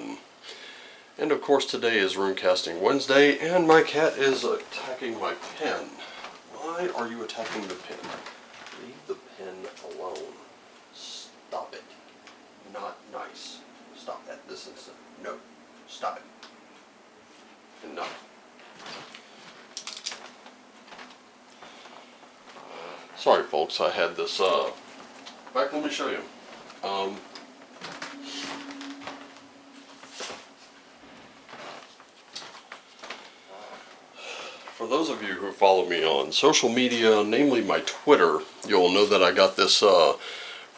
everyone. And of course today is Runecasting Wednesday, and my cat is attacking my pen. Why are you attacking the pen? Leave the pen alone. Stop it. Not nice. Stop that this instant. No. Stop it. Enough. Sorry folks, I had this, in fact, let me show you. For those of you who follow me on social media, namely my Twitter, you'll know that I got this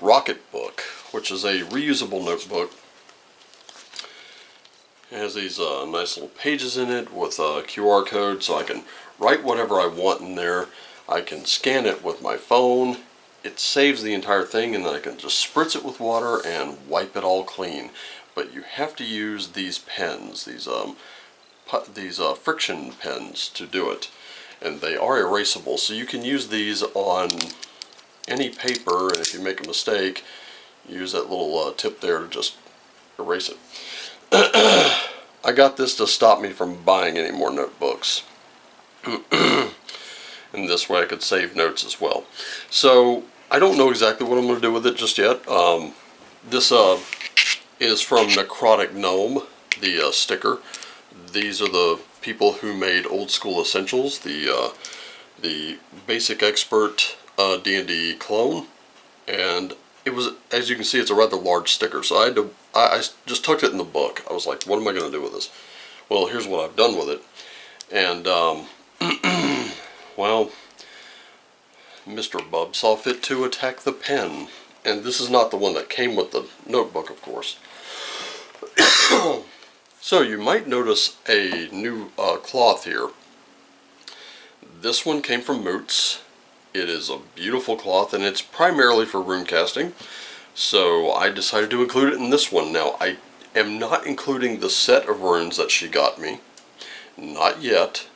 Rocket book, which is a reusable notebook. It has these nice little pages in it with a QR code, so I can write whatever I want in there. I can scan it with my phone. It saves the entire thing, and then I can just spritz it with water and wipe it all clean. But you have to use these pens, these friction pens to do it, and they are erasable, so you can use these on any paper, and if you make a mistake, use that little tip there to just erase it. I got this to stop me from buying any more notebooks. And this way I could save notes as well. So I don't know exactly what I'm going to do with it just yet. This is from Necrotic Gnome, the sticker. These are the people who made Old School Essentials, the Basic Expert D&D clone, and it was, as you can see, it's a rather large sticker. So I just tucked it in the book. I was like, what am I going to do with this? Well, here's what I've done with it, and well, Mr. Bub saw fit to attack the pen, and this is not the one that came with the notebook, of course. So you might notice a new cloth here. This one came from Moots. It is a beautiful cloth, and it's primarily for runecasting, so I decided to include it in this one. Now, I am not including the set of runes that she got me. Not yet.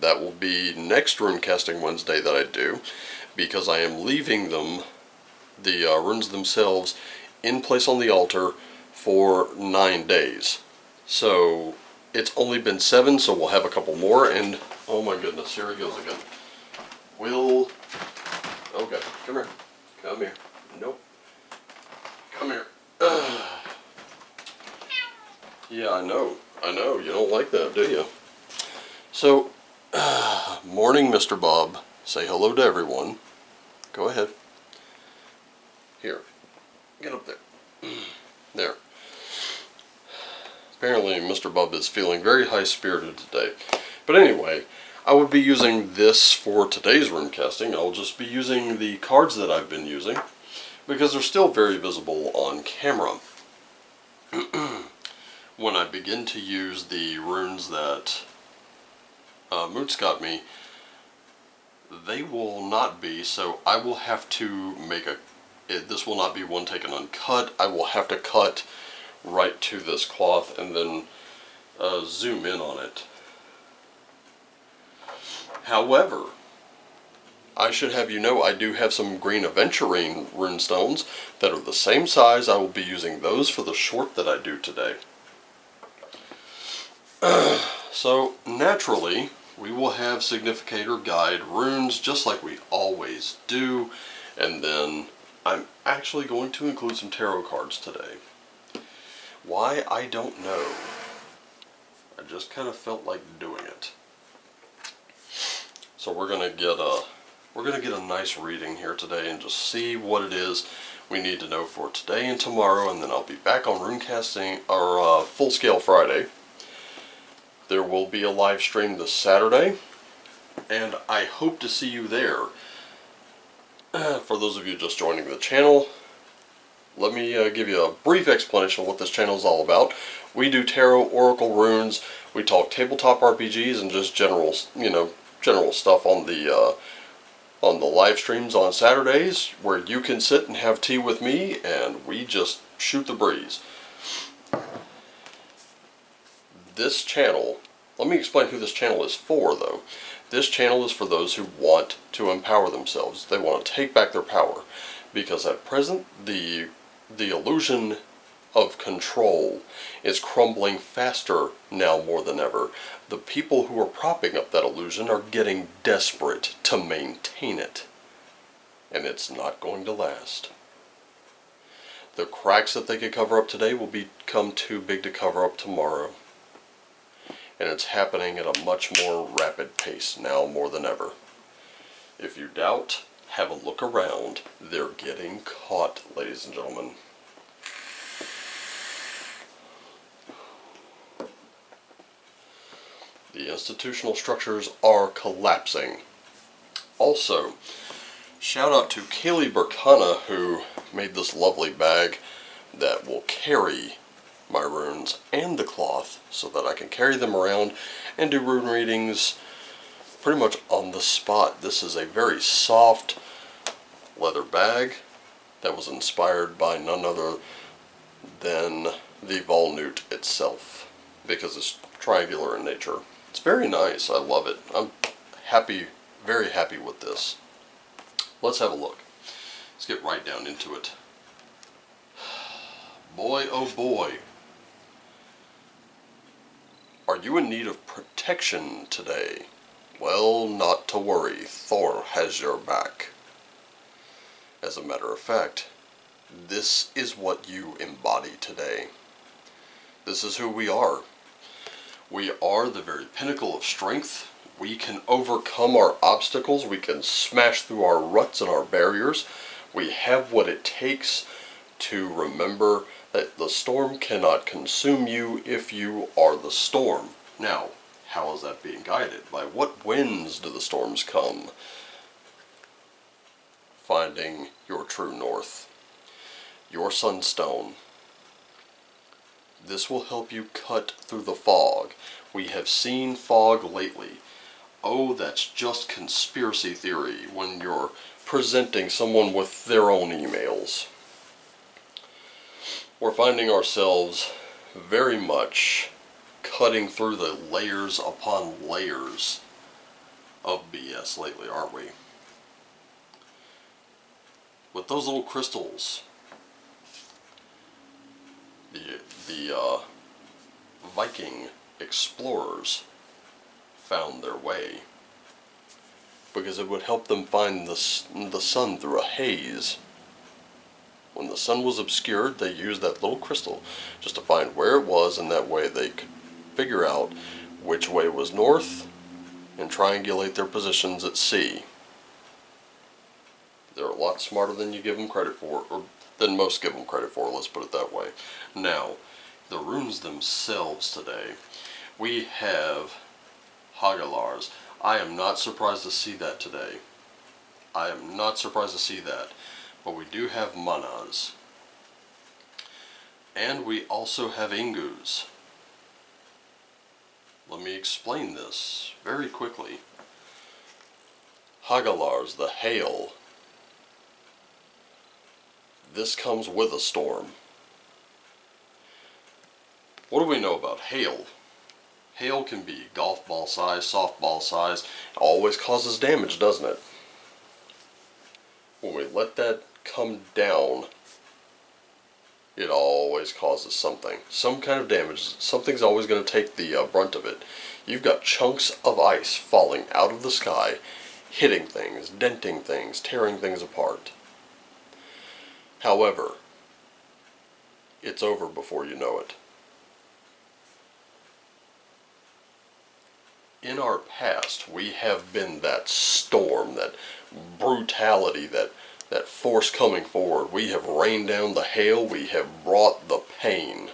That will be next Runecasting Wednesday that I do, because I am leaving them, the runes themselves, in place on the altar for 9 days. So it's only been 7, so we'll have a couple more, and oh my goodness, here he goes again. Okay, come here. Come here. Nope. Come here. Yeah, I know. You don't like that, do you? So, morning, Mr. Bob. Say hello to everyone. Go ahead. Here. Get up there. There. Apparently, Mr. Bob is feeling very high-spirited today. But anyway, I would be using this for today's runecasting. I'll just be using the cards that I've been using, because they're still very visible on camera. When I begin to use the runes that Moots got me, they will not be, so I will have to make this will not be one taken uncut. I will have to cut right to this cloth and then zoom in on it. However, I should have you know I do have some green aventurine runestones that are the same size. I will be using those for the short that I do today. So naturally, we will have Significator Guide runes just like we always do, and then I'm actually going to include some tarot cards today. Why, I don't know. I just kind of felt like doing it. So we're gonna get a nice reading here today and just see what it is we need to know for today and tomorrow, and then I'll be back on Runecasting or Full Scale Friday. There will be a live stream this Saturday, and I hope to see you there. For those of you just joining the channel, let me give you a brief explanation of what this channel is all about. We do tarot, oracle, runes. We talk tabletop RPGs and just general stuff on the live streams on Saturdays, where you can sit and have tea with me, and we just shoot the breeze. This channel, let me explain who this channel is for, though. This channel is for those who want to empower themselves. They want to take back their power, because at present the illusion of control is crumbling faster now more than ever. The people who are propping up that illusion are getting desperate to maintain it. And it's not going to last. The cracks that they could cover up today will become too big to cover up tomorrow. And it's happening at a much more rapid pace now more than ever. If you doubt, have a look around. They're getting caught, ladies and gentlemen. The institutional structures are collapsing. Also, shout out to Kaylee Burkana, who made this lovely bag that will carry my runes and the cloth so that I can carry them around and do rune readings pretty much on the spot. This is a very soft leather bag that was inspired by none other than the Volnute itself, because it's triangular in nature. It's very nice. I love it. I'm happy, very happy with this. Let's have a look. Let's get right down into it. Boy, oh boy. Are you in need of protection today? Well, not to worry. Thor has your back. As a matter of fact, this is what you embody today. This is who we are. We are the very pinnacle of strength. We can overcome our obstacles. We can smash through our ruts and our barriers. We have what it takes to remember that the storm cannot consume you if you are the storm. Now, how is that being guided? By what winds do the storms come? Finding your true north, your sunstone. This will help you cut through the fog. We have seen fog lately. Oh, that's just conspiracy theory when you're presenting someone with their own emails. We're finding ourselves very much cutting through the layers upon layers of BS lately, aren't we? With those little crystals, the Viking explorers found their way because it would help them find the sun through a haze. When the sun was obscured, they used that little crystal just to find where it was, and that way they could figure out which way was north and triangulate their positions at sea. They're a lot smarter than you give them credit for, or than most give them credit for, let's put it that way. Now, the runes themselves today. We have Hagalars. I am not surprised to see that today. I am not surprised to see that. But we do have Manas. And we also have Ingus. Let me explain this very quickly. Hagalars, the hail. This comes with a storm. What do we know about hail? Hail can be golf ball size, softball size. It always causes damage, doesn't it? When we let that come down, it always causes something. Some kind of damage. Something's always going to take the brunt of it. You've got chunks of ice falling out of the sky, hitting things, denting things, tearing things apart. However, it's over before you know it. In our past, we have been that storm, that brutality, that force coming forward. We have rained down the hail. We have brought the pain.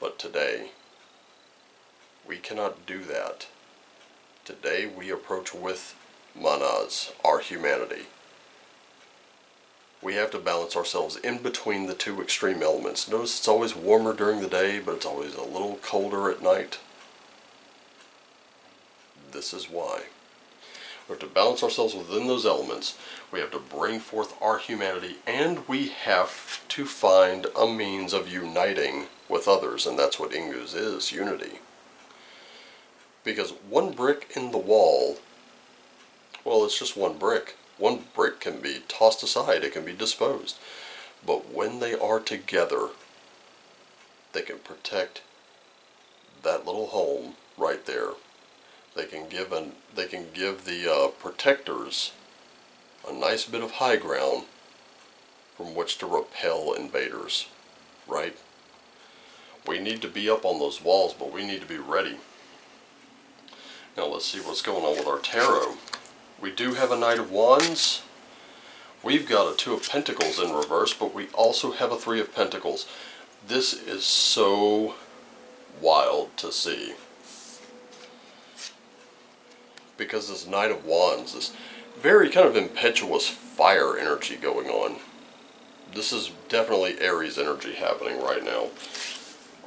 But today, we cannot do that. Today, we approach with Manas, our humanity. We have to balance ourselves in between the two extreme elements. Notice it's always warmer during the day, but it's always a little colder at night. This is why. We have to balance ourselves within those elements. We have to bring forth our humanity, and we have to find a means of uniting with others, and that's what Ingus is, unity. Because one brick in the wall, well, it's just one brick. One brick can be tossed aside, it can be disposed. But when they are together, they can protect that little home right there. They can give the protectors a nice bit of high ground from which to repel invaders, right? We need to be up on those walls, but we need to be ready. Now let's see what's going on with our tarot. We do have a Knight of Wands. We've got a Two of Pentacles in reverse, but we also have a Three of Pentacles. This is so wild to see. Because this Knight of Wands, this very kind of impetuous fire energy going on. This is definitely Aries energy happening right now.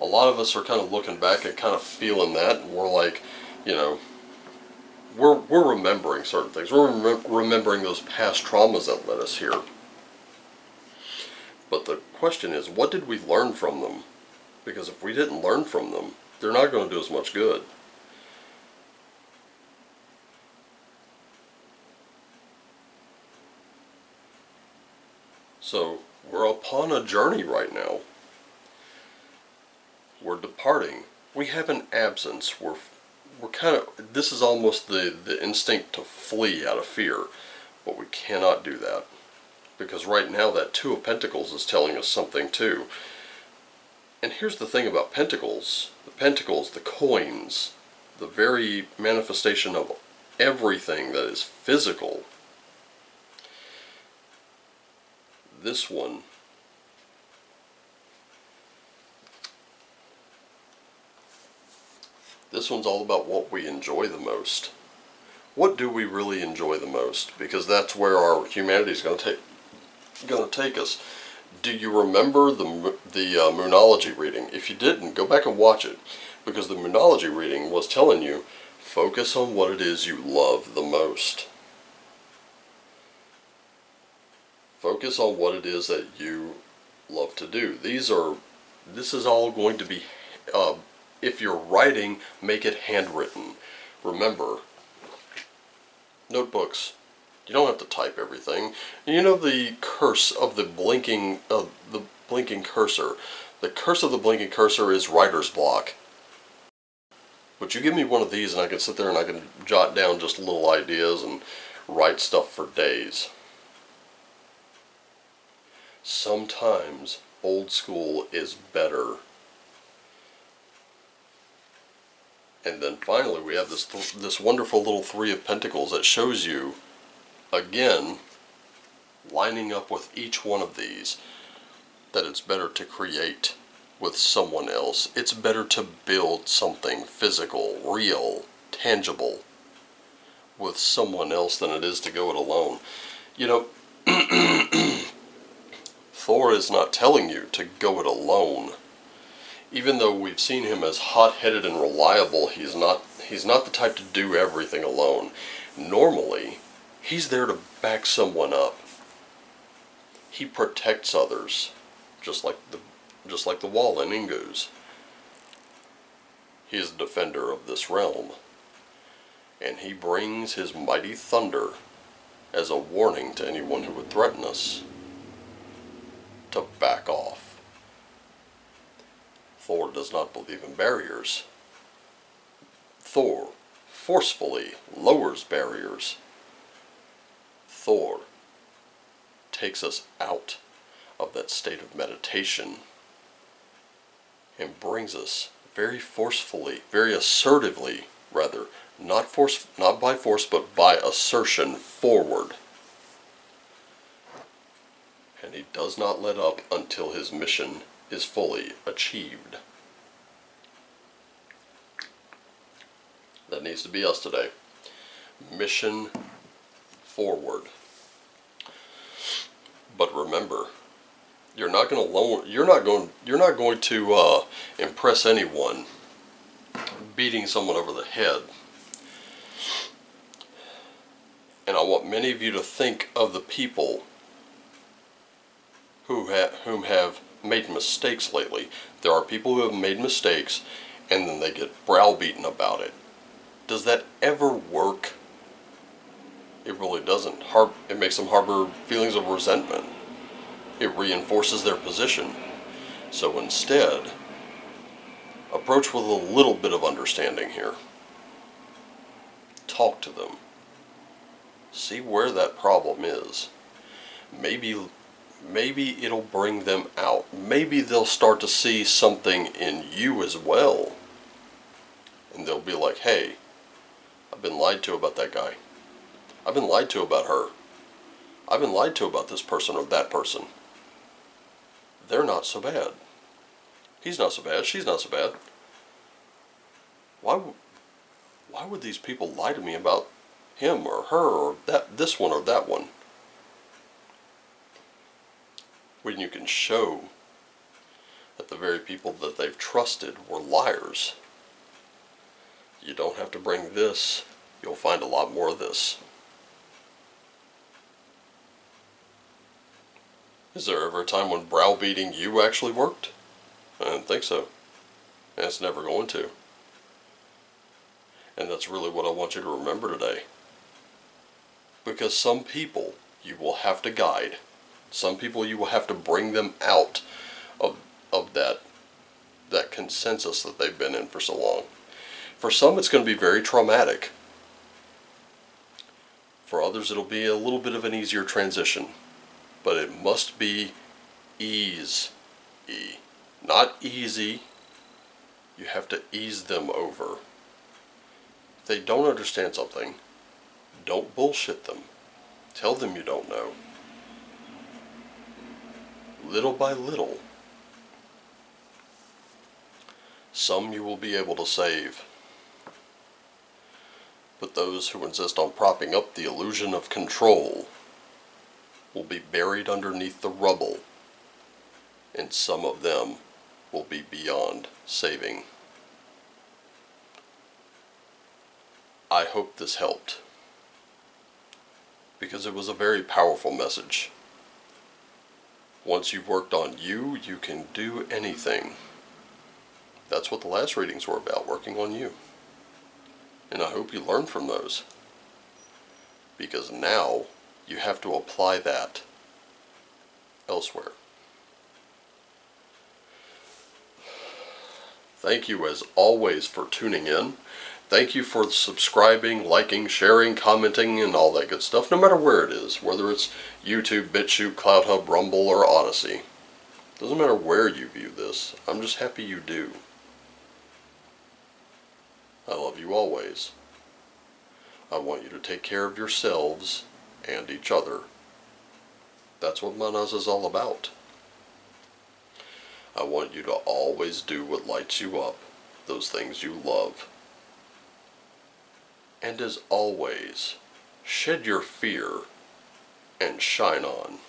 A lot of us are kind of looking back and kind of feeling that, and we're like, you know, we're remembering certain things. We're remembering those past traumas that led us here. But the question is, what did we learn from them? Because if we didn't learn from them, they're not going to do us much good. So, we're upon a journey right now. We're departing. We have an absence. We're kind of, this is almost the instinct to flee out of fear. But we cannot do that. Because right now that Two of Pentacles is telling us something too. And here's the thing about Pentacles. The Pentacles, the coins, the very manifestation of everything that is physical. This one, this one's all about what we enjoy the most. What do we really enjoy the most? Because that's where our humanity is going to take us. Do you remember the Moonology reading? If you didn't, go back and watch it. Because the Moonology reading was telling you, focus on what it is you love the most. Focus on what it is that you love to do. This is all going to be, if you're writing, make it handwritten. Remember, notebooks, you don't have to type everything. You know the curse of the blinking cursor. The curse of the blinking cursor is writer's block. But you give me one of these and I can sit there and I can jot down just little ideas and write stuff for days. Sometimes old school is better. And then finally we have this wonderful little Three of Pentacles that shows you, again, lining up with each one of these, that it's better to create with someone else. It's better to build something physical, real, tangible with someone else than it is to go it alone. You know, Thor is not telling you to go it alone. Even though we've seen him as hot-headed and reliable, he's not the type to do everything alone. Normally, he's there to back someone up. He protects others, just like the wall in Ingu's. He is a defender of this realm, and he brings his mighty thunder as a warning to anyone who would threaten us to back off. Thor does not believe in barriers. Thor forcefully lowers barriers. Thor takes us out of that state of meditation and brings us very forcefully, very assertively, rather, not by force, but by assertion forward. And he does not let up until his mission is fully achieved. That needs to be us today. Mission forward. But remember, you're not going to impress anyone beating someone over the head. And I want many of you to think of the people whom have made mistakes lately. There are people who have made mistakes and then they get browbeaten about it. Does that ever work? It really doesn't. It makes them harbor feelings of resentment. It reinforces their position. So instead, approach with a little bit of understanding here. Talk to them. See where that problem is. Maybe it'll bring them out. Maybe they'll start to see something in you as well. And they'll be like, hey, I've been lied to about that guy. I've been lied to about her. I've been lied to about this person or that person. They're not so bad. He's not so bad. She's not so bad. Why would these people lie to me about him or her or this one or that one? When you can show that the very people that they've trusted were liars. You don't have to bring this. You'll find a lot more of this. Is there ever a time when browbeating you actually worked? I don't think so. And it's never going to. And that's really what I want you to remember today. Because some people you will have to guide. Some people you will have to bring them out of that consensus that they've been in for so long. For some it's going to be very traumatic. For others it'll be a little bit of an easier transition. But it must be ease. Not easy. You have to ease them over. If they don't understand something, don't bullshit them. Tell them you don't know. Little by little. Some you will be able to save. But those who insist on propping up the illusion of control will be buried underneath the rubble, and some of them will be beyond saving. I hope this helped, because it was a very powerful message. Once you've worked on you, you can do anything. That's what the last readings were about, working on you. And I hope you learned from those, because now you have to apply that elsewhere. Thank you as always for tuning in. Thank you for subscribing, liking, sharing, commenting, and all that good stuff, no matter where it is, whether it's YouTube, BitChute, CloudHub, Rumble, or Odyssey. Doesn't matter where you view this. I'm just happy you do. I love you always. I want you to take care of yourselves and each other. That's what Manas is all about. I want you to always do what lights you up, those things you love. And as always, shed your fear and shine on.